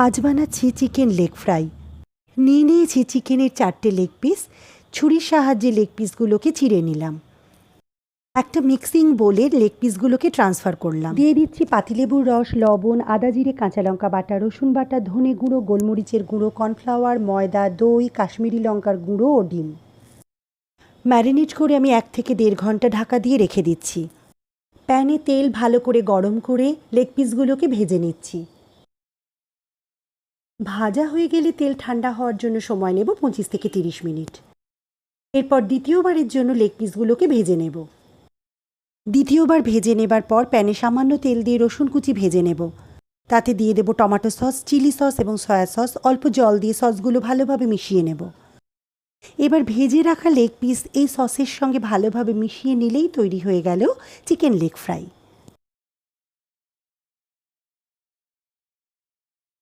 আজ বানাচ্ছি chicken leg fry. নিয়ে নিয়েছি চিকেনের 4টে লেগ পিস। ছুরির সাহায্যে লেগ পিসগুলোকে চিড়ে নিলাম। একটা মিক্সিং বোলে লেগ পিসগুলোকে ট্রান্সফার করলাম। দিয়ে দিচ্ছি পাতিলেবুর রস, লবণ, আদা জিরে কাঁচা লঙ্কা বাটা, রসুন বাটা, ধনে গুঁড়ো, গোলমরিচের গুঁড়ো, কর্নফ্লাওয়ার, ময়দা, দই, কাশ্মীরি লঙ্কার গুঁড়ো ও ডিম। ম্যারিনেট করে আমি 1 থেকে 1.5 ঘন্টা ঢাকা দিয়ে রেখে দিচ্ছি। প্যানে তেল ভালো করে গরম করে লেগ পিসগুলোকে ভেজে নিচ্ছি। ভাজা হয়ে গেলে তেল ঠান্ডা হওয়ার জন্য সময় নেব 25 থেকে 30 মিনিট। এরপর দ্বিতীয়বারের জন্য লেগ পিসগুলোকে ভেজে নেব। দ্বিতীয়বার ভেজে নেবার পর প্যানে সামান্য তেল দিয়ে রসুন কুচি ভেজে নেব। তাতে দিয়ে দেব টমেটো সস, চিলি সস এবং সয়া সস। অল্প জল দিয়ে সসগুলো ভালোভাবে মিশিয়ে নেব। এবার ভেজে রাখা লেগ পিস এই সসের সঙ্গে ভালোভাবে মিশিয়ে নিলেই তৈরি হয়ে গেল চিকেন লেগ ফ্রাই।